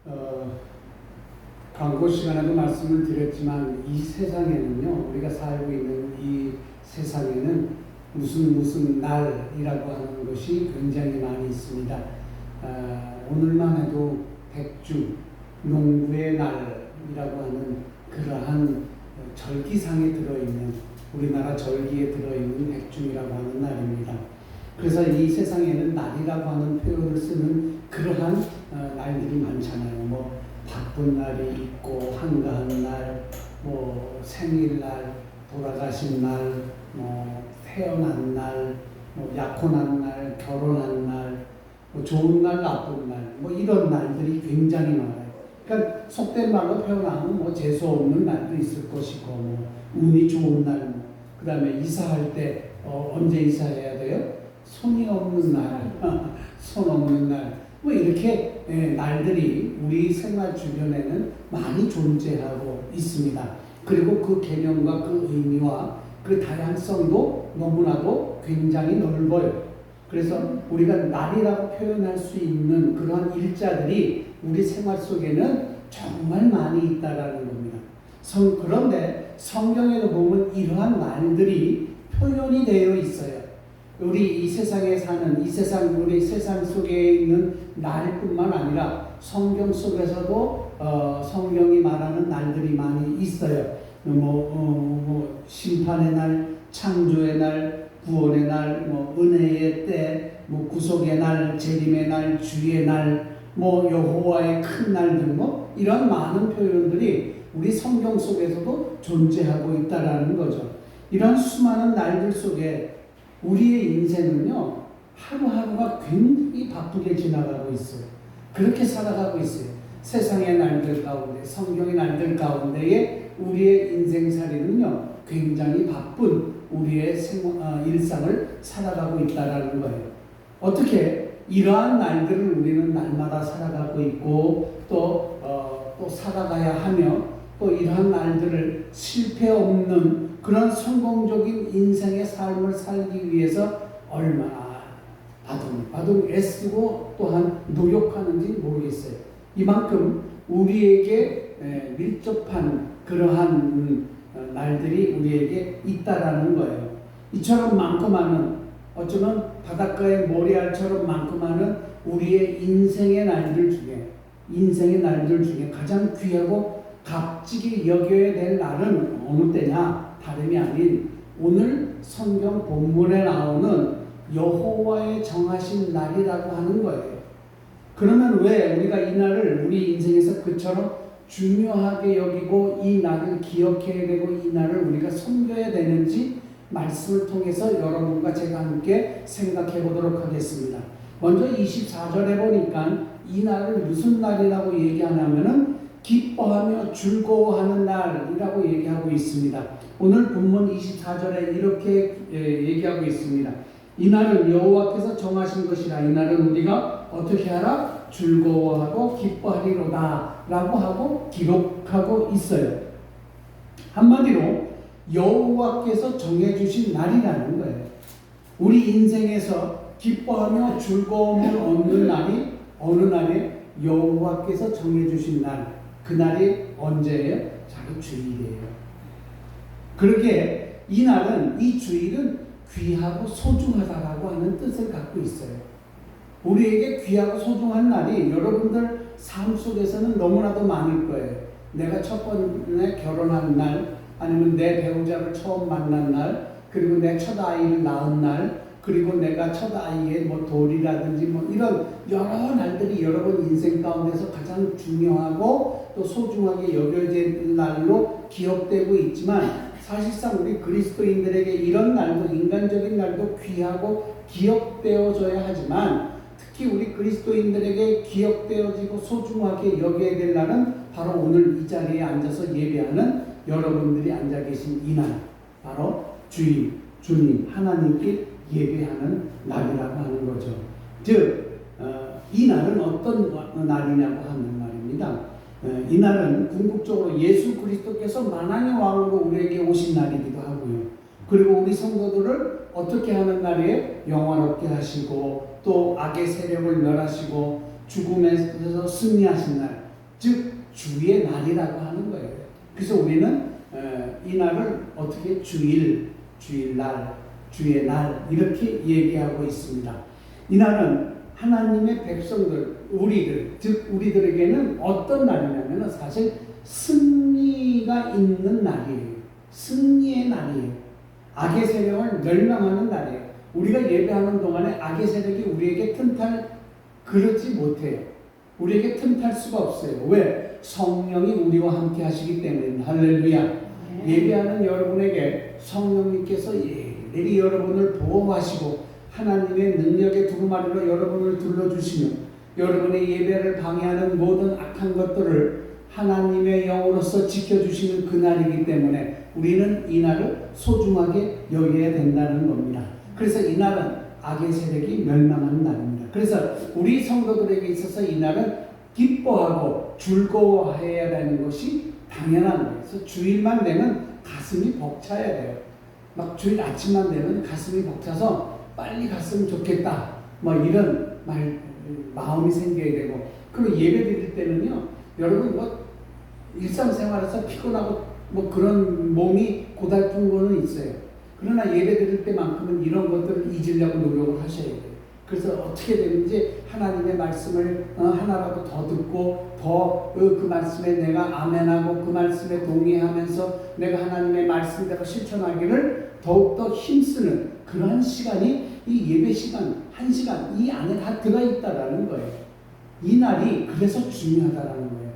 어, 광고 시간에도 말씀을 드렸지만 이 세상에는요, 우리가 살고 있는 이 세상에는 무슨 날이라고 하는 것이 굉장히 많이 있습니다. 오늘만 해도 백주, 농부의 날이라고 하는 그러한 절기상에 들어있는, 우리나라 절기에 들어있는 백중이라고 하는 날입니다. 그래서 이 세상에는 날이라고 하는 표현을 쓰는 그러한 날들이 많잖아요. 뭐 바쁜 날이 있고, 한가한 날, 뭐 생일날, 돌아가신 날, 뭐 태어난 날, 뭐 약혼한 날, 결혼한 날, 뭐 좋은 날, 나쁜 날, 뭐 이런 날들이 굉장히 많아요. 그러니까 속된 말로 표현하면 뭐 재수 없는 날도 있을 것이고, 뭐 운이 좋은 날, 뭐 그다음에 이사할 때 언제 이사해야 돼요? 손이 없는 날, 손 없는 날, 뭐 이렇게 날들이 우리 생활 주변에는 많이 존재하고 있습니다. 그리고 그 개념과 그 의미와 그 다양성도 너무나도 굉장히 넓어요. 그래서 우리가 날이라고 표현할 수 있는 그러한 일자들이 우리 생활 속에는 정말 많이 있다라는 겁니다. 그런데 성경에도 보면 이러한 날들이 표현이 되어 있어요. 우리 이 세상에 사는, 우리 세상 속에 있는 날뿐만 아니라 성경 속에서도 성경이 말하는 날들이 많이 있어요. 심판의 날, 창조의 날, 구원의 날, 뭐 은혜의 때, 뭐 구속의 날, 재림의 날, 주의 날, 뭐 여호와의 큰 날들, 뭐 이런 많은 표현들이 우리 성경 속에서도 존재하고 있다라는 거죠. 이런 수많은 날들 속에 우리의 인생은요, 하루하루가 굉장히 바쁘게 지나가고 있어요. 그렇게 살아가고 있어요. 세상의 날들 가운데, 성경의 날들 가운데에 우리의 인생살이는요, 굉장히 바쁜 우리의 일상을 살아가고 있다라는 거예요. 어떻게 이러한 날들을 우리는 날마다 살아가고 있고, 또 살아가야 하며, 또 이러한 날들을 실패 없는 그런 성공적인 인생의 삶을 살기 위해서 얼마나 바둥바둥 애쓰고 또한 노력하는지 모르겠어요. 이만큼 우리에게 밀접한 그러한 날들이 우리에게 있다라는 거예요. 이처럼 많고 많은, 어쩌면 바닷가의 모래알처럼 많고 많은 우리의 인생의 날들 중에 가장 귀하고 값지게 여겨야 될 날은 어느 때냐? 다름이 아닌 오늘 성경 본문에 나오는 여호와의 정하신 날이라고 하는 거예요. 그러면 왜 우리가 이 날을 우리 인생에서 그처럼 중요하게 여기고 이 날을 기억해야 되고 이 날을 우리가 섬겨야 되는지 말씀을 통해서 여러분과 제가 함께 생각해 보도록 하겠습니다. 먼저 24절에 보니까 이 날을 무슨 날이라고 얘기하냐면은 기뻐하며 즐거워하는 날이라고 얘기하고 있습니다. 오늘 본문 24절에 이렇게 얘기하고 있습니다. 이 날은 여호와께서 정하신 것이라. 이 날은 우리가 어떻게 하라? 즐거워하고 기뻐하리로다 라고 하고 기록하고 있어요. 한마디로 여호와께서 정해주신 날이라는 거예요. 우리 인생에서 기뻐하며 즐거움을 얻는 날이 어느 날에 여호와께서 정해주신 날, 그 날이 언제예요? 자기 주일이에요. 그렇게 이 날은, 이 주일은 귀하고 소중하다라고 하는 뜻을 갖고 있어요. 우리에게 귀하고 소중한 날이 여러분들 삶 속에서는 너무나도 많을 거예요. 내가 첫 번째 결혼한 날, 아니면 내 배우자를 처음 만난 날, 그리고 내 첫 아이를 낳은 날, 그리고 내가 첫 아이의 뭐 돌이라든지 뭐 이런 여러 날들이 여러분 인생 가운데서 가장 중요하고 또 소중하게 여겨질 날로 기억되고 있지만, 사실상 우리 그리스도인들에게 이런 날도, 인간적인 날도 귀하고 기억되어져야 하지만, 특히 우리 그리스도인들에게 기억되어지고 소중하게 여겨야 될 날은 바로 오늘 이 자리에 앉아서 예배하는 여러분들이 앉아 계신 이 날, 바로 주님 하나님께 예배하는 날이라고 하는 거죠. 즉 이 날은 어떤 날이냐고 하는 말입니다. 이 날은 궁극적으로 예수 그리스도께서 만왕의 왕으로 우리에게 오신 날이기도 하고요. 그리고 우리 성도들을 어떻게 하는 날이에요? 영화롭게 하시고 또 악의 세력을 멸하시고 죽음에서 승리하신 날, 즉 주의 날이라고 하는 거예요. 그래서 우리는 이 날을 어떻게 주일날, 주의 날 이렇게 얘기하고 있습니다. 이 날은 하나님의 백성들, 우리들, 즉 우리들에게는 어떤 날이냐면 사실 승리가 있는 날이에요. 승리의 날이에요. 악의 세력을 멸망하는 날이에요. 우리가 예배하는 동안에 악의 세력이 우리에게 그러지 못해요. 우리에게 틈탈 수가 없어요. 왜? 성령이 우리와 함께 하시기 때문에. 할렐루야. 예배하는 여러분에게 성령님께서 예리 여러분을 보호하시고 하나님의 능력의 두루마리로 여러분을 둘러주시며 여러분의 예배를 방해하는 모든 악한 것들을 하나님의 영으로서 지켜주시는 그날이기 때문에 우리는 이 날을 소중하게 여겨야 된다는 겁니다. 그래서 이 날은 악의 세력이 멸망하는 날입니다. 그래서 우리 성도들에게 있어서 이 날은 기뻐하고 즐거워해야 되는 것이 당연한 거예요. 그래서 주일만 되면 가슴이 벅차야 돼요. 막 주일 아침만 되면 가슴이 벅차서 빨리 갔으면 좋겠다. 뭐 이런 마음이 생겨야 되고, 그리고 예배 드릴 때는요, 여러분 뭐 일상생활에서 피곤하고 뭐 그런 몸이 고달픈 거는 있어요. 그러나 예배 드릴 때만큼은 이런 것들을 잊으려고 노력을 하셔야 돼요. 그래서 어떻게 되는지 하나님의 말씀을 하나라도 더 듣고 더 그 말씀에 내가 아멘하고 그 말씀에 동의하면서 내가 하나님의 말씀대로 실천하기를 더욱더 힘쓰는 그러한 시간이 이 예배 시간, 1시간 이 안에 다 들어있다라는 거예요. 이 날이 그래서 중요하다라는 거예요.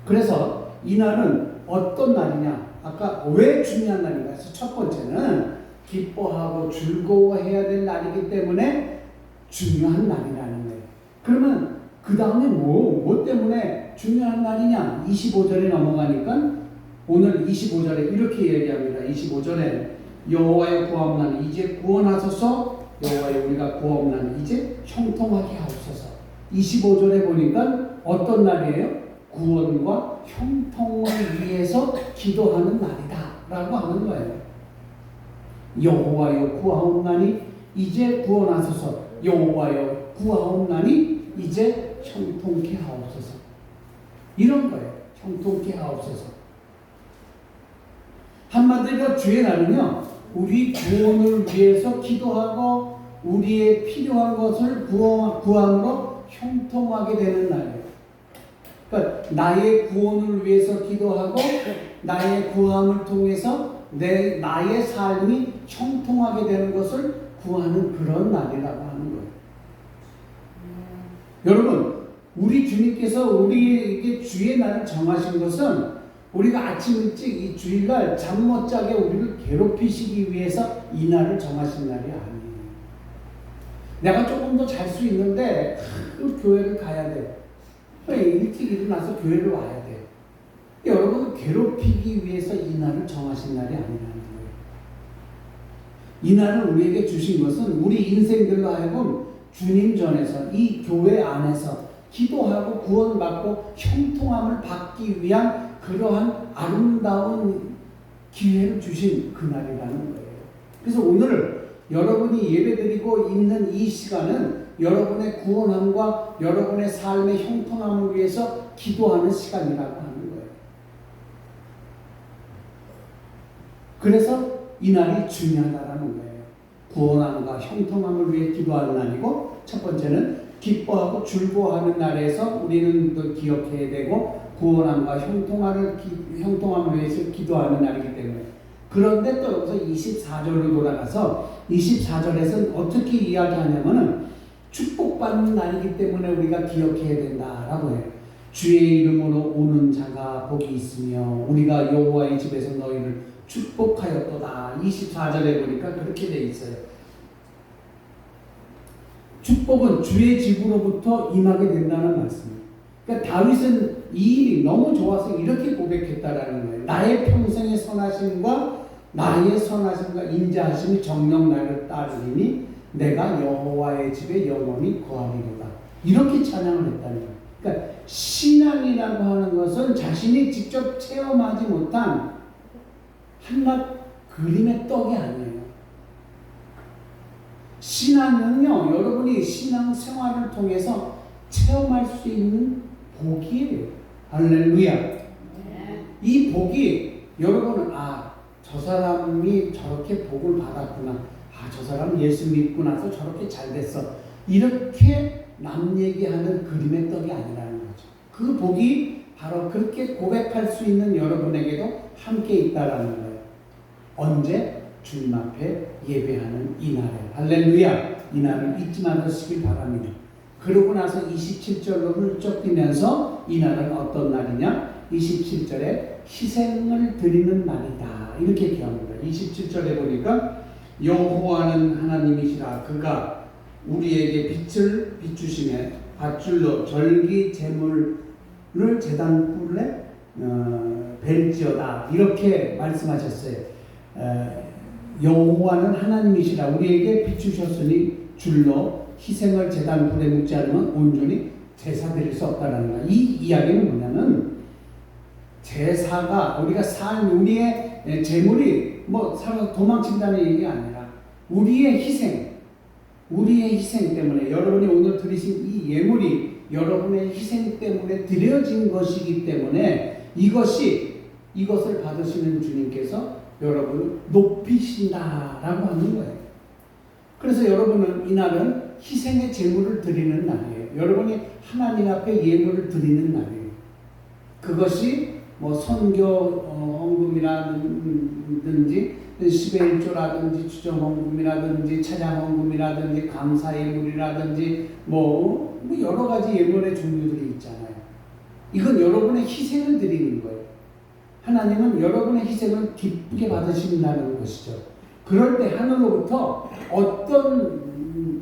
그래서 이 날은 어떤 날이냐? 아까 왜 중요한 날인가 해서 첫 번째는 기뻐하고 즐거워해야 될 날이기 때문에 중요한 날이라는 거예요. 그러면 그 다음에 뭐 때문에 중요한 날이냐? 25절에 넘어가니까 오늘 25절에 이렇게 얘기합니다. 25절에 여호와의 구하옵나니 이제 구원하소서. 여호와의 우리가 구하옵나니 이제 형통하게 하옵소서. 25절에 보니까 어떤 날이에요? 구원과 형통을 위해서 기도하는 날이다 라고 하는 거예요. 여호와여 구하옵나니 이제 구원하소서. 여호와여 구하옵나니 이제 형통케 하옵소서. 이런 거예요. 형통케 하옵소서. 한마디로 주의 날은요, 우리 구원을 위해서 기도하고 우리의 필요한 것을 구함으로 형통하게 되는 날이에요. 그러니까 나의 구원을 위해서 기도하고 나의 구함을 통해서 나의 삶이 형통하게 되는 것을 구하는 그런 날이라고 하는 거예요. 여러분, 우리 주님께서 우리에게 주의 날을 정하신 것은 우리가 아침 일찍 이 주일날 잠 못 자게 우리를 괴롭히시기 위해서 이 날을 정하신 날이 아니에요. 내가 조금 더 잘 수 있는데 교회를 가야 돼. 일찍 일어나서 교회를 와야 돼. 여러분을 괴롭히기 위해서 이 날을 정하신 날이 아니라는 거예요. 이 날을 우리에게 주신 것은 우리 인생들로 하여금 주님 전에서 이 교회 안에서 기도하고 구원받고 형통함을 받기 위한 그러한 아름다운 기회를 주신 그날이라는 거예요. 그래서 오늘 여러분이 예배드리고 있는 이 시간은 여러분의 구원함과 여러분의 삶의 형통함을 위해서 기도하는 시간이라고 하는 거예요. 그래서 이 날이 중요하다라는 거예요. 구원함과 형통함을 위해 기도하는 날이고, 첫 번째는 기뻐하고 즐거워하는 날에서 우리는 또 기억해야 되고, 구원함과 형통함을 위해서 기도하는 날이기 때문에. 그런데 또 여기서 24절로 돌아가서 24절에서는 어떻게 이야기하냐면은 축복받는 날이기 때문에 우리가 기억해야 된다라고 해요. 주의 이름으로 오는 자가 복이 있으며 우리가 여호와의 집에서 너희를 축복하였도다. 24절에 보니까 그렇게 돼 있어요. 축복은 주의 집으로부터 임하게 된다는 말씀이에요. 그러니까 다윗은 이 일이 너무 좋아서 이렇게 고백했다라는 거예요. 나의 평생의 선하심과 나의 선하심과 인자하심이 정녕 나를 따르리니 내가 여호와의 집에 영원히 거하리로다. 이렇게 찬양을 했다는 거예요. 그러니까 신앙이라고 하는 것은 자신이 직접 체험하지 못한 한낱 그림의 떡이 아니에요. 신앙은요, 여러분이 신앙 생활을 통해서 체험할 수 있는 복이에요. 할렐루야. 이 복이 여러분은 저 사람이 저렇게 복을 받았구나. 저 사람 예수 믿고 나서 저렇게 잘 됐어. 이렇게 남 얘기하는 그림의 떡이 아니라는 거죠. 그 복이 바로 그렇게 고백할 수 있는 여러분에게도 함께 있다라는 거예요. 언제? 주님 앞에 예배하는 이날에. 할렐루야. 이날을 잊지 마시길 바랍니다. 그러고 나서 27절로 훌쩍 뛰면서 이날은 어떤 날이냐? 27절에 희생을 드리는 날이다. 이렇게 기억합니다. 27절에 보니까 여호와는 하나님이시라. 그가 우리에게 빛을 비추시며 밧줄로 절기 제물을 제단불에 벨지어다. 이렇게 말씀하셨어요. 여호와는 하나님이시라. 우리에게 비추셨으니 줄로 희생을 제단불에 묻지 않으면 온전히 제사 드릴 수 없다는 거야. 이 이야기는 뭐냐면 제사가 우리가 우리의 제물이 도망친다는 얘기가 아니라 우리의 희생 때문에 여러분이 오늘 드리신 이 예물이 여러분의 희생 때문에 드려진 것이기 때문에 이것을 받으시는 주님께서 여러분을 높이신다라고 하는 거예요. 그래서 여러분은 이날은 희생의 제물을 드리는 날이에요. 여러분이 하나님 앞에 예물을 드리는 날이에요. 그것이 선교 헌금이라든지 10의 1조라든지 추정 헌금이라든지 찬양 헌금이라든지 감사 예물이라든지 여러 가지 예물의 종류들이 있잖아요. 이건 여러분의 희생을 드리는 거예요. 하나님은 여러분의 희생을 기쁘게 받으신다는 것이죠. 그럴 때 하늘로부터 어떤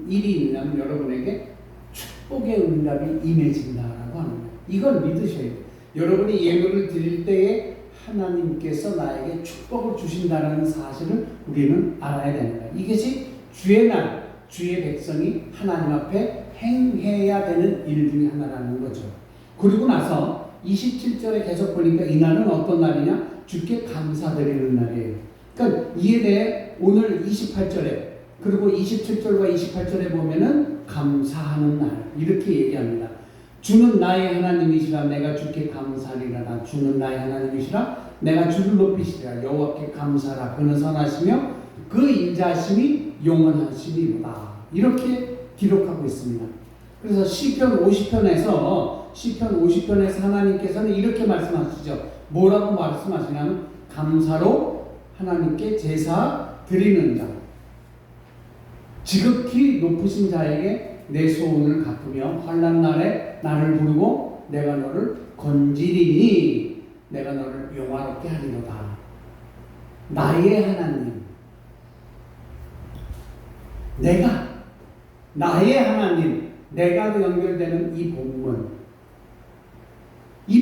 일이 있냐면 여러분에게 축복의 응답이 임해진다라고 하는 거예요. 이걸 믿으셔야 돼요. 여러분이 예물을 드릴 때에 하나님께서 나에게 축복을 주신다는 사실을 우리는 알아야 됩니다. 이것이 주의 날, 주의 백성이 하나님 앞에 행해야 되는 일 중에 하나라는 거죠. 그리고 나서 27절에 계속 보니까 이 날은 어떤 날이냐? 주께 감사드리는 날이에요. 그러니까 이에 대해 오늘 28절에 그리고 27절과 28절에 보면은 감사하는 날 이렇게 얘기합니다. 주는 나의 하나님이시라. 내가 주께 감사하리라. 주는 나의 하나님이시라. 내가 주를 높이시리라. 여호와께 감사하라. 그는 선하시며 그 인자하심이 영원하시리로다. 이렇게 기록하고 있습니다. 그래서 시편 50편에서 하나님께서는 이렇게 말씀하시죠. 뭐라고 말씀하시냐면 감사로 하나님께 제사 드리는 자, 지극히 높으신 자에게 내 소원을 갚으며 환난 날에 나를 부르고 내가 너를 건지리니 내가 너를 영화롭게 하리로다. 나의 하나님, 나의 하나님, 내가 연결되는 이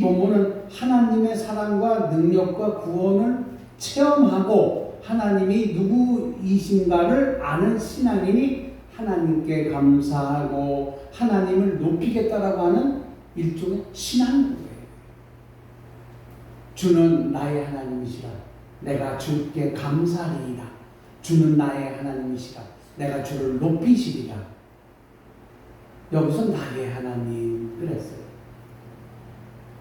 본문은 하나님의 사랑과 능력과 구원을 체험하고 하나님이 누구이신가를 아는 신앙인이 하나님께 감사하고 하나님을 높이겠다라고 하는 일종의 신앙이에요. 주는 나의 하나님이시라. 내가 주께 감사하리이다. 주는 나의 하나님이시라. 내가 주를 높이시리라. 여기서 나의 하나님 그랬어요.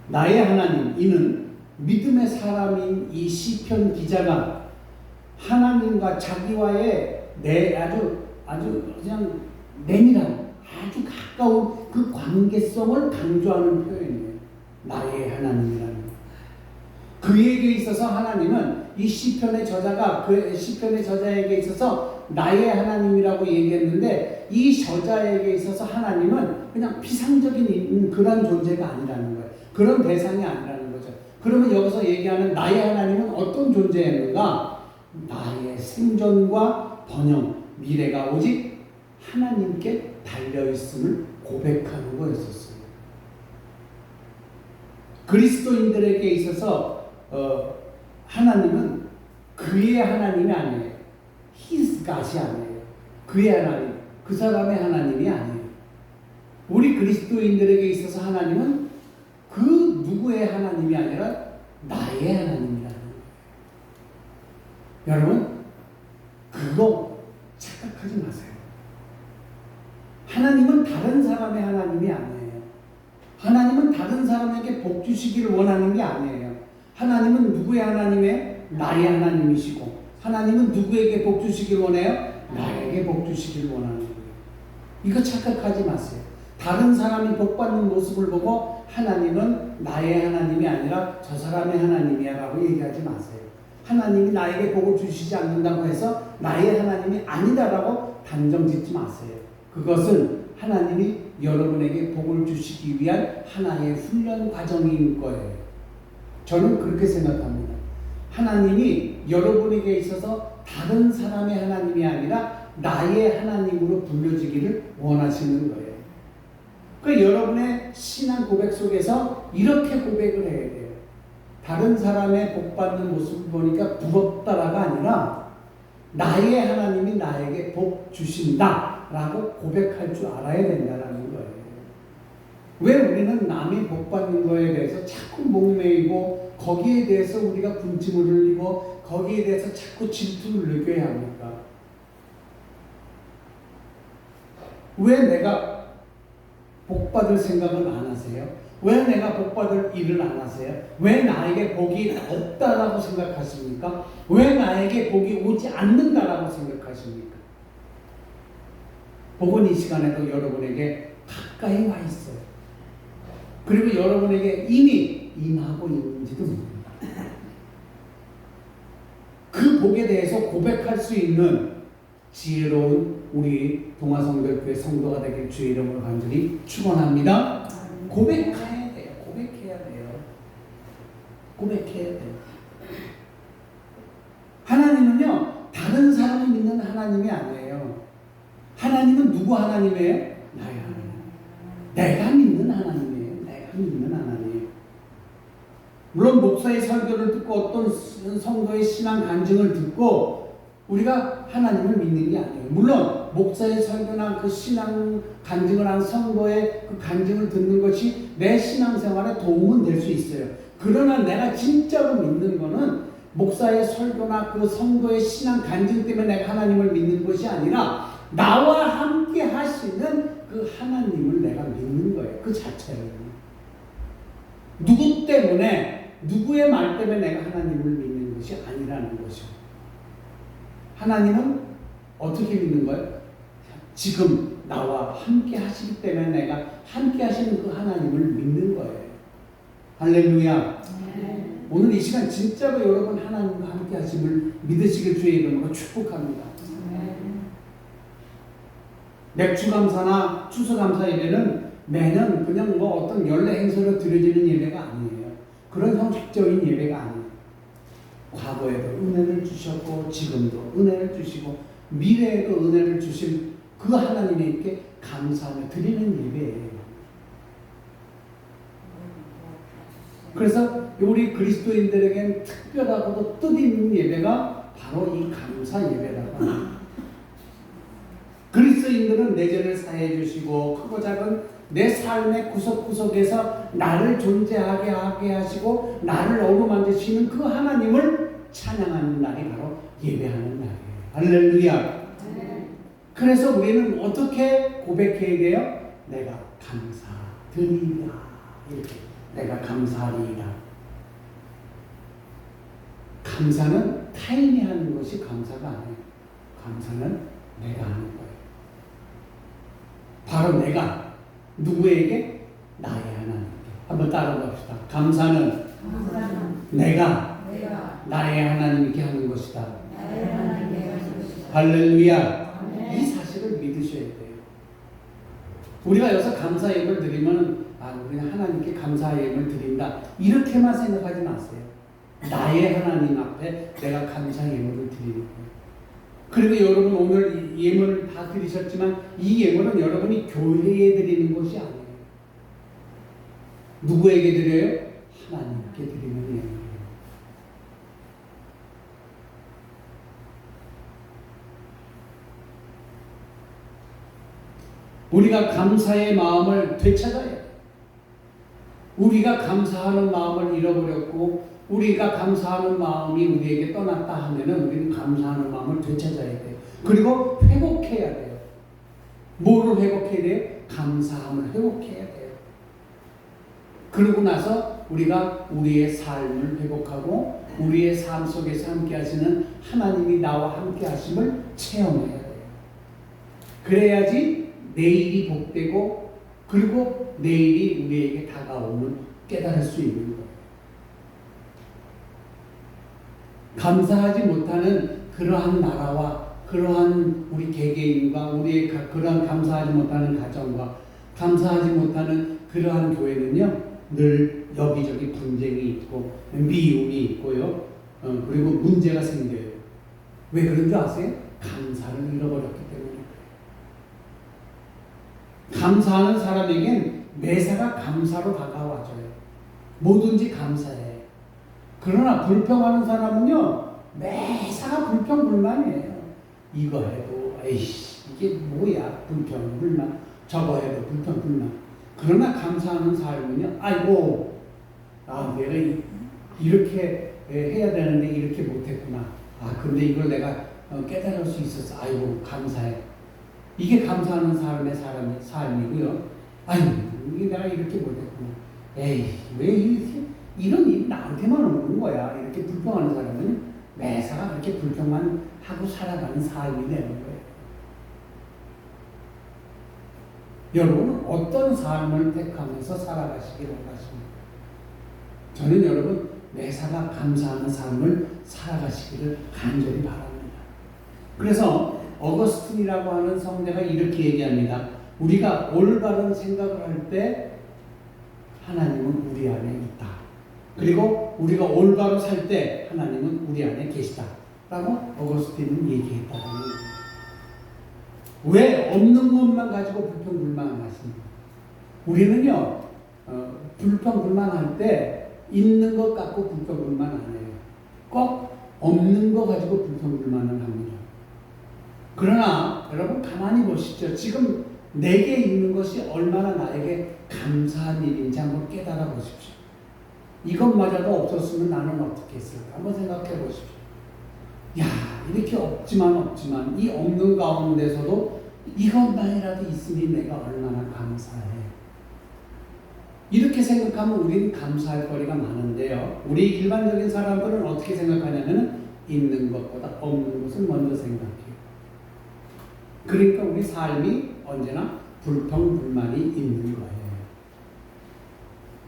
나의 하나님, 이는 믿음의 사람인 이 시편 기자가 하나님과 자기와의 아주 그냥 내밀한 아주 가까운 그 관계성을 강조하는 표현이에요. 나의 하나님이라는 거. 그에게 있어서 하나님은 이 시편의 저자가 그 시편의 저자에게 있어서 나의 하나님이라고 얘기했는데 이 저자에게 있어서 하나님은 그냥 피상적인 그런 존재가 아니라는 거예요. 그런 대상이 아니라는 거죠. 그러면 여기서 얘기하는 나의 하나님은 어떤 존재였는가? 나의 생존과 번영, 미래가 오직 하나님께 달려있음을 고백하는 거였었어요. 그리스도인들에게 있어서 하나님은 그의 하나님이 아니에요. His God이 아니에요. 그의 하나님, 그 사람의 하나님이 아니에요. 우리 그리스도인들에게 있어서 하나님은 그 누구의 하나님이 아니라 나의 하나님이라는 거예요. 여러분, 그거 착각하지 마세요. 하나님은 다른 사람의 하나님이 아니에요. 하나님은 다른 사람에게 복 복 주시기를 원하는 게 아니에요. 하나님은 누구의 하나님이에요? 나의 하나님이시고, 하나님은 누구에게 복 주시길 원해요? 나에게 복 주시길 원하는 거예요. 이거 착각하지 마세요. 다른 사람이 복 받는 모습을 보고 하나님은 나의 하나님이 아니라 저 사람의 하나님이야 라고 얘기하지 마세요. 하나님이 나에게 복을 주시지 않는다고 해서 나의 하나님이 아니다라고 단정 짓지 마세요. 그것은 하나님이 여러분에게 복을 주시기 위한 하나의 훈련 과정인 거예요. 저는 그렇게 생각합니다. 하나님이 여러분에게 있어서 다른 사람의 하나님이 아니라 나의 하나님으로 불려지기를 원하시는 거예요. 그러니까 여러분의 신앙 고백 속에서 이렇게 고백을 해야 돼요. 다른 사람의 복 받는 모습을 보니까 부럽다라가 아니라 나의 하나님이 나에게 복 주신다라고 고백할 줄 알아야 된다는 거예요. 왜 우리는 남이 복 받는 거에 대해서 자꾸 목매이고 거기에 대해서 우리가 분침을 흘리고 거기에 대해서 자꾸 질투를 느껴야 합니까? 왜 내가 복 받을 생각을 안 하세요? 왜 내가 복 받을 일을 안 하세요? 왜 나에게 복이 없다라고 생각하십니까? 왜 나에게 복이 오지 않는다라고 생각하십니까? 복은 이 시간에도 여러분에게 가까이 와 있어요. 그리고 여러분에게 이미 임하고 있는지도 모릅니다. 그 복에 대해서 고백할 수 있는 지혜로운 우리 동화성결교회 성도가 되길 주의 이름으로 간절히 축원합니다. 고백해야 돼요. 고백해야 돼요. 고백해야 돼요. 하나님은요, 다른 사람이 믿는 하나님이 아니에요. 하나님은 누구 하나님이에요? 나의 하나님. 내가 믿는 하나님이에요. 내가 믿는 하나님. 물론 목사의 설교를 듣고 어떤 성도의 신앙 간증을 듣고 우리가 하나님을 믿는 게 아니에요. 물론 목사의 설교나 그 신앙 간증을 한 성도의 그 간증을 듣는 것이 내 신앙생활에 도움은 될 수 있어요. 그러나 내가 진짜로 믿는 거는 목사의 설교나 그 성도의 신앙 간증 때문에 내가 하나님을 믿는 것이 아니라 나와 함께 하시는 그 하나님을 내가 믿는 거예요. 그 자체를. 누구 때문에, 누구의 말 때문에 내가 하나님을 믿는 것이 아니라는 것이죠. 하나님은 어떻게 믿는 거예요? 지금 나와 함께 하시기 때문에 내가 함께 하시는 그 하나님을 믿는 거예요. 할렐루야. 오늘 이 시간 진짜로 여러분 하나님과 함께 하심을 믿으시길 주의 이름으로 축복합니다. 맥주감사나 추수감사 예배는 매년 그냥 뭐 어떤 연례 행사로 드려지는 예배가 아니에요. 그런 형식적인 예배가 아니에요. 과거에도 은혜를 주셨고 지금도 은혜를 주시고 미래에도 은혜를 주신 그 하나님께 감사하며 드리는 예배예요. 그래서 우리 그리스도인들에겐 특별하고도 뜻있는 예배가 바로 이 감사 예배라고 합니다. 그리스도인들은 내 죄를 사해 주시고 크고 작은 내 삶의 구석구석에서 나를 존재하게 하게 하시고 나를 어루만지시는 그 하나님을 찬양하는 날이 바로 예배하는 날이에요. 할렐루야. 그래서 우리는 어떻게 고백해야 돼요? 내가 감사드리라. 이렇게 내가 감사하리라. 감사는 타인이 하는 것이 감사가 아니에요. 감사는 내가 하는 거예요. 바로 내가 누구에게? 나의 하나님께. 한번 따라 봅시다. 감사는 내가 나의 하나님께 하는 것이다. 할렐루야. 이 사실을 믿으셔야 돼요. 우리가 여기서 감사 예배를 드리면 우리는 하나님께 감사 예배를 드린다 이렇게만 생각하지 마세요. 나의 하나님 앞에 내가 감사 예물을 드리는 거예요. 그리고 여러분 오늘 예물을 다 드리셨지만 이 예물은 여러분이 교회에 드리는 것이 아니에요. 누구에게 드려요? 하나님께 드리는 예물이에요. 우리가 감사의 마음을 되찾아야 돼요. 우리가 감사하는 마음을 잃어버렸고 우리가 감사하는 마음이 우리에게 떠났다 하면은 우리는 감사하는 마음을 되찾아야 돼요. 그리고 회복해야 돼요. 뭐를 회복해야 돼요? 감사함을 회복해야 돼요. 그러고 나서 우리가 우리의 삶을 회복하고 우리의 삶 속에서 함께 하시는 하나님이 나와 함께 하심을 체험해야 돼요. 그래야지 내일이 복되고 그리고 내일이 우리에게 다가오는 깨달을 수 있는 거예요. 감사하지 못하는 그러한 나라와 그러한 우리 개개인과 우리의 그러한 감사하지 못하는 가정과 감사하지 못하는 그러한 교회는요, 늘 여기저기 분쟁이 있고 미움이 있고요, 그리고 문제가 생겨요. 왜 그런 줄 아세요? 감사를 잃어버렸기 때문에. 감사하는 사람에겐 매사가 감사로 다가와줘요. 뭐든지 감사해. 그러나 불평하는 사람은요, 매사가 불평불만이에요. 이거 해도 에이씨 이게 뭐야, 불평불만. 저거 해도 불평불만. 그러나 감사하는 삶은요, 아이고 내가 이렇게 해야 되는데 이렇게 못했구나. 근데 이걸 내가 깨달을 수 있었어. 아이고 감사해. 이게 감사하는 삶의 삶이고요. 아이고 이게 내가 이렇게 못했구나. 에이 왜 이런 일이 나한테만 오는 거야. 이렇게 불평하는 사람은 매사가 그렇게 불평만 하고 살아가는 삶이 되는 거예요. 여러분은 어떤 삶을 택하면서 살아가시기를 원하십니까? 저는 여러분 매사가 감사하는 삶을 살아가시기를 간절히 바랍니다. 그래서 어거스틴이라고 하는 성자가 이렇게 얘기합니다. 우리가 올바른 생각을 할 때 하나님은 우리 안에 있다. 그리고 우리가 올바로 살 때 하나님은 우리 안에 계시다. 라고 어거스틴은 얘기했다는 거예요. 왜 없는 것만 가지고 불평불만하십니까? 우리는요, 불평불만할 때 있는 것 갖고 불평불만 안 해요. 꼭 없는 거 가지고 불평불만을 합니다. 그러나 여러분 가만히 보시죠. 지금 내게 있는 것이 얼마나 나에게 감사한 일인지 한번 깨달아 보십시오. 이것마저도 없었으면 나는 어떻게 했을까? 한번 생각해 보십시오. 야, 이렇게 없지만 이 없는 가운데서도 이것만이라도 있으니 내가 얼마나 감사해. 이렇게 생각하면 우리는 감사할 거리가 많은데요. 우리 일반적인 사람들은 어떻게 생각하냐면 있는 것보다 없는 것을 먼저 생각해요. 그러니까 우리 삶이 언제나 불평불만이 있는 거예요.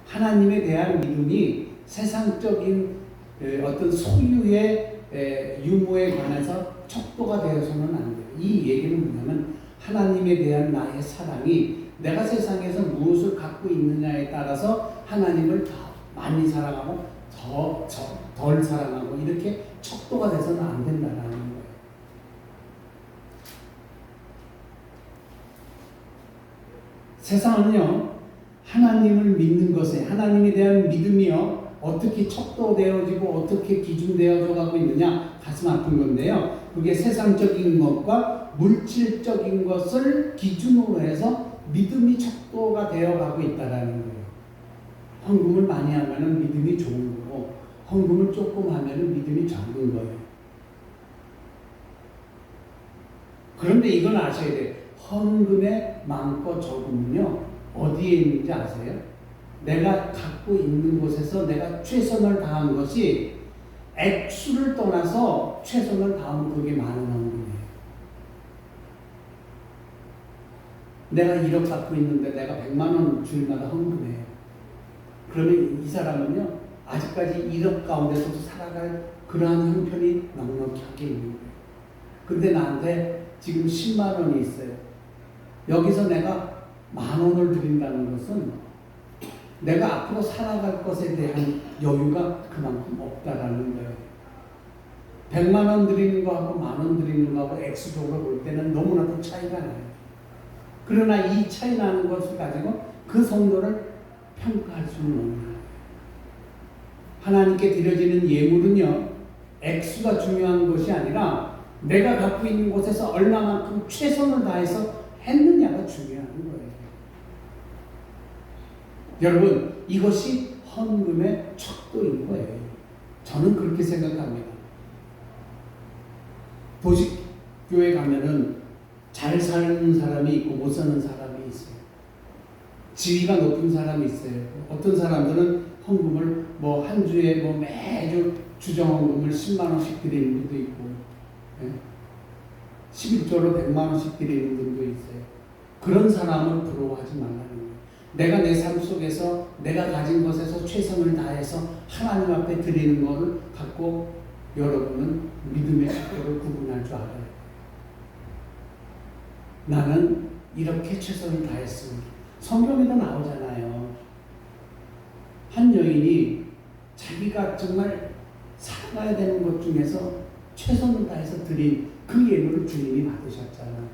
하나님에 대한 믿음이 세상적인 어떤 소유의 유무에 관해서 척도가 되어서는 안 돼요. 이 얘기는 뭐냐면 하나님에 대한 나의 사랑이 내가 세상에서 무엇을 갖고 있느냐에 따라서 하나님을 더 많이 사랑하고 덜 사랑하고 이렇게 척도가 돼서는 안 된다는 거예요. 세상은요, 하나님을 믿는 것에, 하나님에 대한 믿음이요, 어떻게 척도되어지고 어떻게 기준되어져 가고 있느냐, 가슴 아픈 건데요. 그게 세상적인 것과 물질적인 것을 기준으로 해서 믿음이 척도가 되어 가고 있다는 거예요. 헌금을 많이 하면 믿음이 좋은 거고, 헌금을 조금 하면 믿음이 적은 거예요. 그런데 이건 아셔야 돼요. 헌금의 많고 적음은요, 어디에 있는지 아세요? 내가 갖고 있는 곳에서 내가 최선을 다한 것이 액수를 떠나서 최선을 다하면 그게 많은 헌금이에요. 내가 1억 갖고 있는데 내가 100만 원 주일마다 헌금해요. 그러면 이 사람은요, 아직까지 1억 가운데서도 살아갈 그러한 형편이 넉넉하게 있는 거예요. 근데 나한테 지금 10만 원이 있어요. 여기서 내가 10,000원을 드린다는 것은 내가 앞으로 살아갈 것에 대한 여유가 그만큼 없다라는 거예요. 100만 원 드리는 거하고 10,000원 드리는 거하고 액수적으로 볼 때는 너무나도 차이가 나요. 그러나 이 차이 나는 것을 가지고 그 성도를 평가할 수는 없는 거예요. 하나님께 드려지는 예물은요, 액수가 중요한 것이 아니라 내가 갖고 있는 곳에서 얼마만큼 최선을 다해서 했느냐가 중요한 거예요. 여러분, 이것이 헌금의 척도인 거예요. 저는 그렇게 생각합니다. 도시교회 가면은 잘 사는 사람이 있고 못 사는 사람이 있어요. 지위가 높은 사람이 있어요. 어떤 사람들은 헌금을 뭐 한 주에 뭐 매주 주정헌금을 10만 원씩 드리는 분도 있고, 11조로 100만 원씩 드리는 분도 있어요. 그런 사람을 부러워하지 말라는 거예요. 내가 내 삶 속에서 내가 가진 것에서 최선을 다해서 하나님 앞에 드리는 것을 갖고 여러분은 믿음의 속도를 구분할 줄 알아요. 나는 이렇게 최선을 다했습니다. 성경에도 나오잖아요. 한 여인이 자기가 정말 살아가야 되는 것 중에서 최선을 다해서 드린 그 예물을 주님이 받으셨잖아요.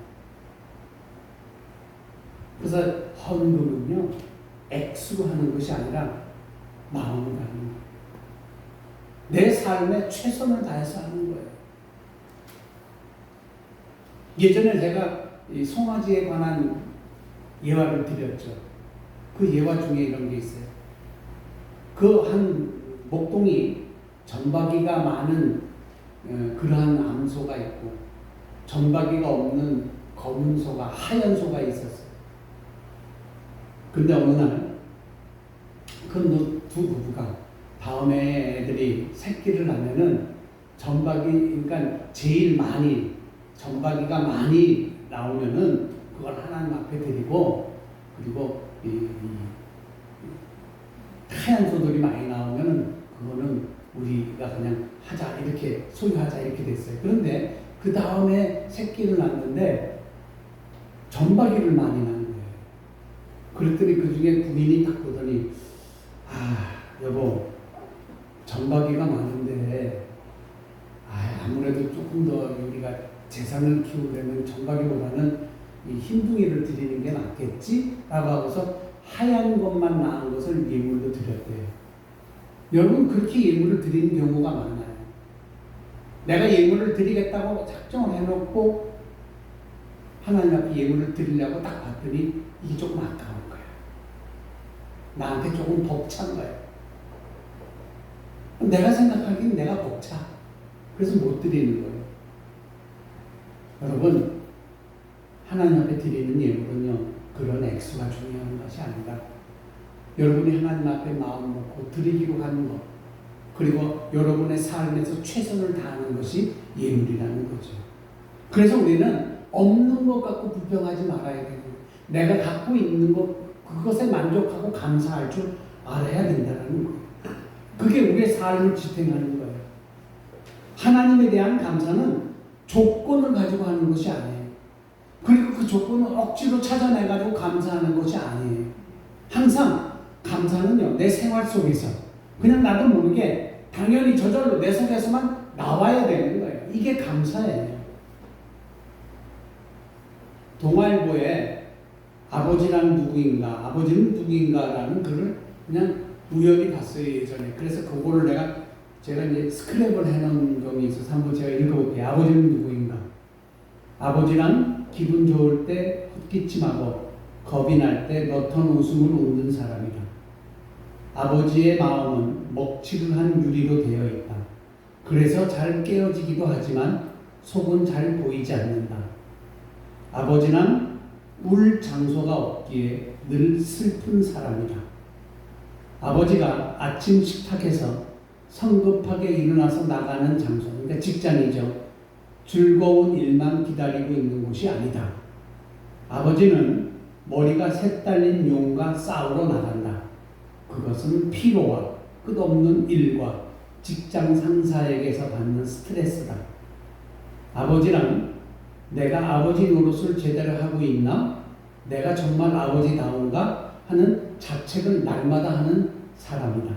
그래서 헌금은요, 액수로 하는 것이 아니라 마음으로 하는 거예요. 내 삶에 최선을 다해서 하는 거예요. 예전에 제가 이 송아지에 관한 예화를 드렸죠. 그 예화 중에 이런 게 있어요. 그 한 목동이 점박이가 많은 그러한 암소가 있고 점박이가 없는 검은 소가, 하얀 소가 있었어요. 근데 어느 날 그 두 부부가 다음에 애들이 새끼를 낳으면은 그러니까 제일 많이 점박이가 많이 나오면은 그걸 하나님 앞에 드리고, 그리고 하얀 소들이 많이 나오면은 그거는 우리가 그냥 하자, 이렇게 소유하자, 이렇게 됐어요. 그런데 그 다음에 새끼를 낳는데 점박이를 많이 낳는 거예요. 그랬더니 그 중에 군인이 딱 보더니, 여보, 점박이가 많은데 아무래도 조금 더 우리가 재산을 키우려면 점박이보다는 이 흰둥이를 드리는 게 낫겠지? 라고 하고서 하얀 것만 낳은 것을 예물로 드렸대요. 여러분, 그렇게 예물을 드리는 경우가 많아요. 내가 예물을 드리겠다고 작정을 해놓고 하나님 앞에 예물을 드리려고 딱 봤더니 이게 조금 아까운 거야. 나한테 조금 벅찬 거야. 내가 생각하기엔 내가 벅차. 그래서 못 드리는 거예요. 여러분, 하나님 앞에 드리는 예물은요, 그런 액수가 중요한 것이 아니라 여러분이 하나님 앞에 마음 놓고 드리기로 하는 것, 그리고 여러분의 삶에서 최선을 다하는 것이 예물이라는 거죠. 그래서 우리는 없는 것 갖고 불평하지 말아야 되는 거예요. 내가 갖고 있는 것, 그것에 만족하고 감사할 줄 알아야 된다는 거예요. 그게 우리의 삶을 지탱하는 거예요. 하나님에 대한 감사는 조건을 가지고 하는 것이 아니에요. 그리고 그 조건을 억지로 찾아내가지고 감사하는 것이 아니에요. 항상 감사는요, 내 생활 속에서 그냥 나도 모르게 당연히 저절로 내 속에서만 나와야 되는 거예요. 이게 감사예요. 동아일보에 아버지는 누구인가라는 글을 그냥 우연히 봤어요, 예전에. 그래서 그거를 제가 이제 스크랩을 해놓은 점이 있어서 한번 제가 읽어볼게요. 아버지는 누구인가? 아버지란 기분 좋을 때 헛기침하고 겁이 날 때 너턴 웃음을 웃는 사람이다. 아버지의 마음은 먹칠을 한 유리로 되어 있다. 그래서 잘 깨어지기도 하지만 속은 잘 보이지 않는다. 아버지는 울 장소가 없기에 늘 슬픈 사람이다. 아버지가 아침 식탁에서 성급하게 일어나서 나가는 장소, 그러니까 직장이죠. 즐거운 일만 기다리고 있는 곳이 아니다. 아버지는 머리가 새 딸린 용과 싸우러 나간다. 그것은 피로와 끝없는 일과 직장 상사에게서 받는 스트레스다. 아버지는 내가 아버지 노릇을 제대로 하고 있나? 내가 정말 아버지다운가? 하는 자책을 날마다 하는 사람이다.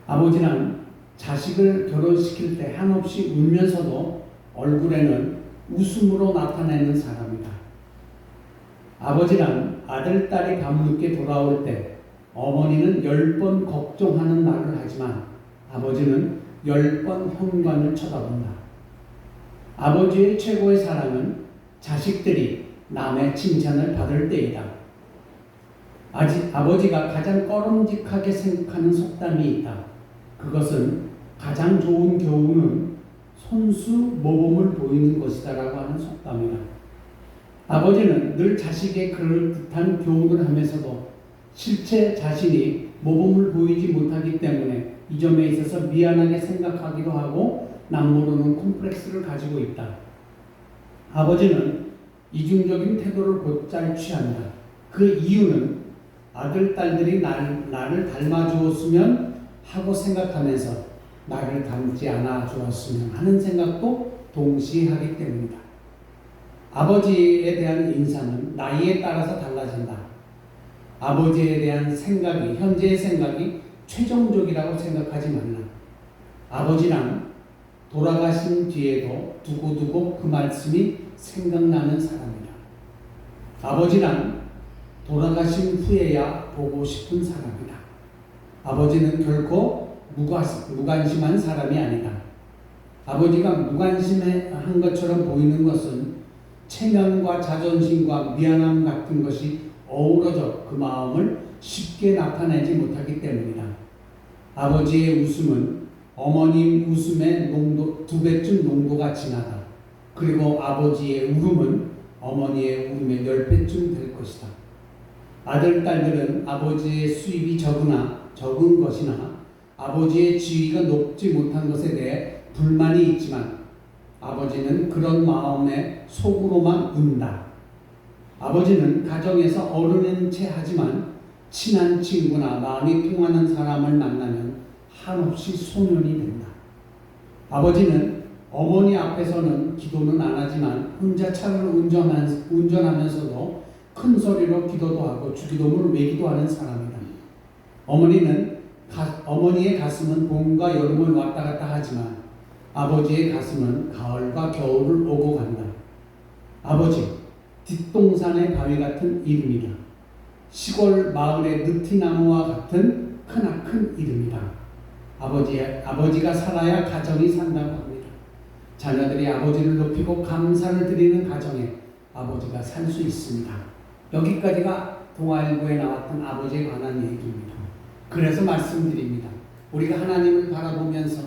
아버지는 자식을 결혼시킬 때 한없이 울면서도 얼굴에는 웃음으로 나타내는 사람이다. 아버지는 아들, 딸이 밤늦게 돌아올 때 어머니는 10번 걱정하는 말을 하지만 아버지는 10번 현관을 쳐다본다. 아버지의 최고의 사랑은 자식들이 남의 칭찬을 받을 때이다. 아버지가 가장 꺼름직하게 생각하는 속담이 있다. 그것은 가장 좋은 교훈은 손수 모범을 보이는 것이다 라고 하는 속담이다. 아버지는 늘 자식의 그럴듯한 교훈을 하면서도 실제 자신이 모범을 보이지 못하기 때문에 이 점에 있어서 미안하게 생각하기도 하고 남모르는 콤플렉스를 가지고 있다. 아버지는 이중적인 태도를 곧잘 취한다. 그 이유는 아들, 딸들이 나를 닮아주었으면 하고 생각하면서 나를 닮지 않아 주었으면 하는 생각도 동시에 하기 때문이다. 아버지에 대한 인상은 나이에 따라서 달라진다. 아버지에 대한 생각이, 현재의 생각이 최종적이라고 생각하지 말라. 아버지랑 돌아가신 뒤에도 두고두고 그 말씀이 생각나는 사람이다. 아버지랑 돌아가신 후에야 보고 싶은 사람이다. 아버지는 결코 무관심한 사람이 아니다. 아버지가 무관심한 것처럼 보이는 것은 체면과 자존심과 미안함 같은 것이 어우러져 그 마음을 쉽게 나타내지 못하기 때문이다. 아버지의 웃음은 어머님 웃음의 2배쯤 농도가 진하다. 그리고 아버지의 울음은 어머니의 울음의 10배쯤 될 것이다. 아들, 딸들은 아버지의 수입이 적은 것이나 아버지의 지위가 높지 못한 것에 대해 불만이 있지만 아버지는 그런 마음에 속으로만 운다. 아버지는 가정에서 어른인 채 하지만 친한 친구나 마음이 통하는 사람을 만나면 한없이 소년이 된다. 아버지는 어머니 앞에서는 기도는 안 하지만 혼자 차를 운전하면서도 큰 소리로 기도도 하고 주기도문을 외기도 하는 사람이다. 어머니의 가슴은 봄과 여름을 왔다 갔다 하지만 아버지의 가슴은 가을과 겨울을 오고 간다. 아버지, 뒷동산의 바위 같은 이름이다. 시골 마을의 느티나무와 같은 크나큰 이름이다. 아버지가 살아야 가정이 산다고 합니다. 자녀들이 아버지를 높이고 감사를 드리는 가정에 아버지가 살 수 있습니다. 여기까지가 동아일보에 나왔던 아버지에 관한 얘기입니다. 그래서 말씀드립니다. 우리가 하나님을 바라보면서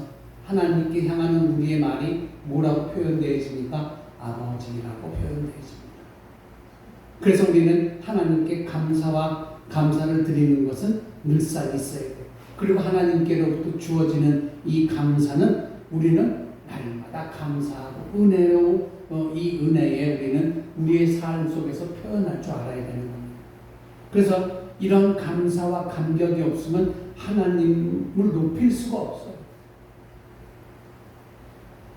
하나님께 향하는 우리의 말이 뭐라고 표현되어집니까? 아버지라고 표현되어집니다. 그래서 우리는 하나님께 감사를 드리는 것은 늘상 있어야 돼요. 그리고 하나님께로부터 주어지는 이 감사는 우리는 날마다 감사하고 은혜로 이 은혜에 우리는 우리의 삶 속에서 표현할 줄 알아야 되는 겁니다. 그래서 이런 감사와 감격이 없으면 하나님을 높일 수가 없어요.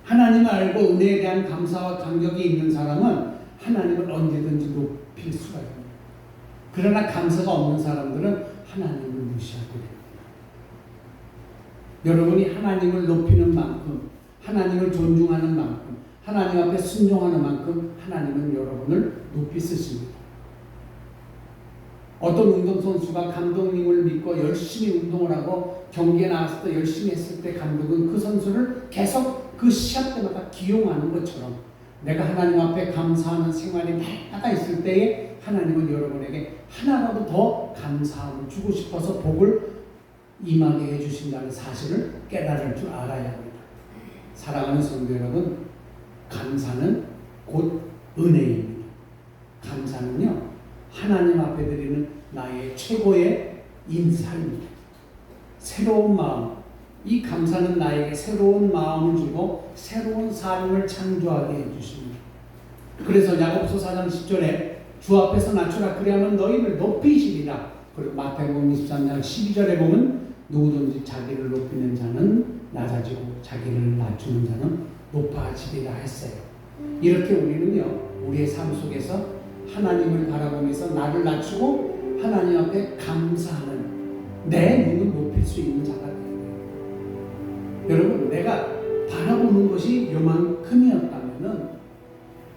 하나님을 알고 은혜에 대한 감사와 감격이 있는 사람은 하나님을 언제든지 높일 수가 있습니다. 그러나 감사가 없는 사람들은 하나님을 무시하게 됩니다. 여러분이 하나님을 높이는 만큼, 하나님을 존중하는 만큼, 하나님 앞에 순종하는 만큼 하나님은 여러분을 높이 쓰십니다. 어떤 운동선수가 감독님을 믿고 열심히 운동을 하고 경기에 나왔을 때 열심히 했을 때 감독은 그 선수를 계속 그 시합 때마다 기용하는 것처럼 내가 하나님 앞에 감사하는 생활이 날마다 있을 때에 하나님은 여러분에게 하나라도 더 감사함을 주고 싶어서 복을 임하게 해주신다는 사실을 깨달을 줄 알아야 합니다. 사랑하는 성도 여러분, 감사는 곧 은혜입니다. 감사는요, 하나님 앞에 드리는 나의 최고의 인사입니다. 새로운 마음, 이 감사는 나에게 새로운 마음을 주고 새로운 삶을 창조하게 해주십니다. 그래서 야고보서 4장 10절에 주 앞에서 낮추라 그리하면 너희를 높이시리라. 그리고 마태복음 23장 12절에 보면 누구든지 자기를 높이는 자는 낮아지고 자기를 낮추는 자는 높아지리라 했어요. 이렇게 우리는요, 우리의 삶 속에서 하나님을 바라보면서 나를 낮추고 하나님 앞에 감사하는 내 눈을 높일 수 있는 자가 돼요. 여러분, 내가 바라보는 것이 요만큼이었다면은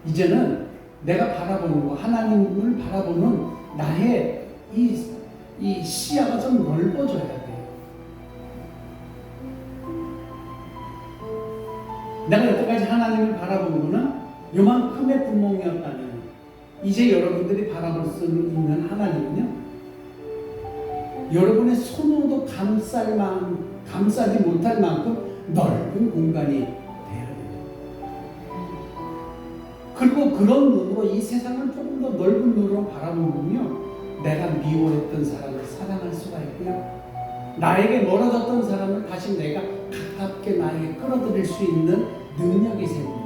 이제는 내가 바라보는 거, 하나님을 바라보는 나의 이 시야가 좀 넓어져야 돼요. 내가 여태까지 하나님을 바라보는 것은 요만큼의 구멍이었다면 이제 여러분들이 바라볼 수 있는 하나님은요, 여러분의 손으로도 감싸지 못할 만큼 넓은 공간이 되어야 돼요. 그리고 그런 눈으로 이 세상을 조금 더 넓은 눈으로 바라보면요, 내가 미워했던 사람을 사랑할 수가 있고요, 나에게 멀어졌던 사람을 다시 내가 가깝게 나에게 끌어들일 수 있는 능력이 생깁니다.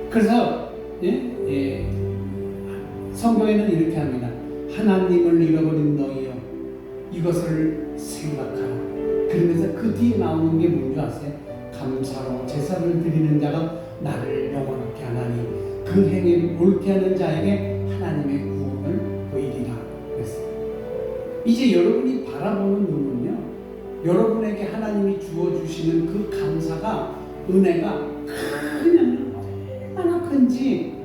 그래서 성경에는 이렇게 합니다. 하나님을 잃어버린 너희여 이것을 생각하라. 그러면서 그 뒤에 나오는 게 뭔지 아세요? 감사로 제사를 드리는 자가 나를 영원하게 하나니 그 행위를 옳게 하는 자에게 하나님의 구원을 보이리라 그랬어요. 이제 여러분이 바라보는 눈은요, 여러분에게 하나님이 주어주시는 그 감사가, 은혜가 그냥 얼마나 큰지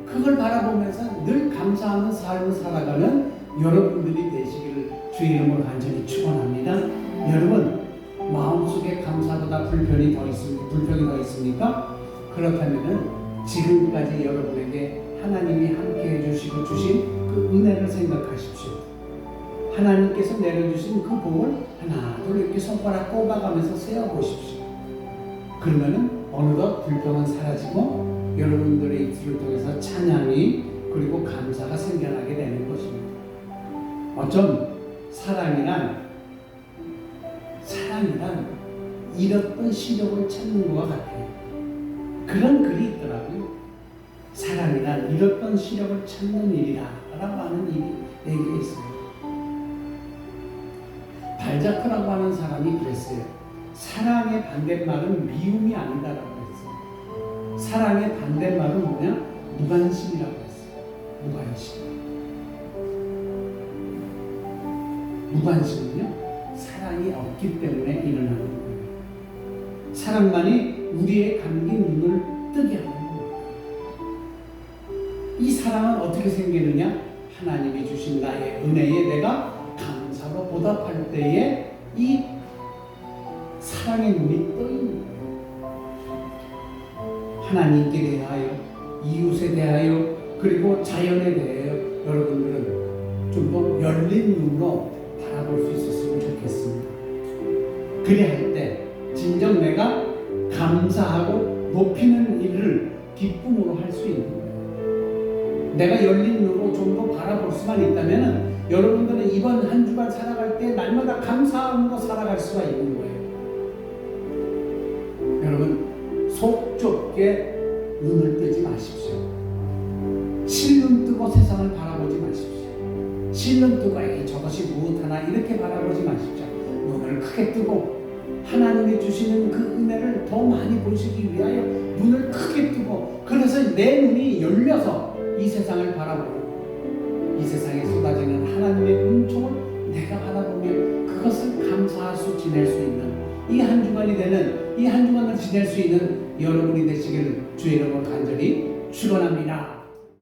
그걸 바라보면서 늘 감사하는 삶을 살아가는 여러분들이 되시기를 주의 이름으로 간절히 축원합니다. 여러분, 마음속에 감사보다 불평이 더 있습니까? 그렇다면은 지금까지 여러분에게 하나님이 함께 해주시고 주신 그 은혜를 생각하십시오. 하나님께서 내려주신 그 복을 하나 둘 이렇게 손가락 꼽아가면서 세어보십시오. 그러면은 어느덧 불평은 사라지고 여러분들의 입술을 통해서 찬양이 그리고 감사가 생겨나게 되는 것입니다. 어쩜 사랑이란 잃었던 시력을 찾는 것과 같아요. 그런 글이 있더라고요. 사랑이란 잃었던 시력을 찾는 일이다 라고 하는 얘기가 있어요. 발자크라고 하는 사람이 그랬어요. 사랑의 반대말은 미움이 아니다라고 했어요. 사랑의 반대말은 뭐냐? 무관심이라고 했어요. 무관심은요, 사랑이 없기 때문에 일어나는 거예요. 사랑만이 우리의 감긴 눈을 뜨게 하는 거예요. 이 사랑은 어떻게 생기느냐? 하나님이 주신 나의 은혜에 내가 감사로 보답할 때에 이 사랑의 눈이 떠 있는 거예요. 하나님께 대하여, 이웃에 대하여, 그리고 자연에 대하여 여러분들은 좀 더 열린 눈으로 바라볼 수 있었으면 좋겠습니다. 그래야 할 때 진정 내가 감사하고 높이는 일을 기쁨으로 할 수 있는 거예요. 내가 열린 눈으로 좀 더 바라볼 수만 있다면 여러분들은 이번 한 주간 살아갈 때 날마다 감사함으로 살아갈 수가 있는 거예요. 여러분, 속 좁게 눈을 뜨지 마십시오. 실눈 뜨고 세상을 바라보지 마십시오. 실눈 뜨고 저것이 무엇하나 이렇게 바라보지 마십시오. 눈을 크게 뜨고 하나님이 주시는 그 은혜를 더 많이 보시기 위하여 눈을 크게 뜨고, 그래서 내 눈이 열려서 이 세상을 바라보고 이 세상에 쏟아지는 하나님의 은총을 내가 바라보며 그것을 감사할 지낼 수 있는 이 한 주간을 지낼 수 있는 여러분이 되시기를 주의 이름으로 간절히 축원합니다.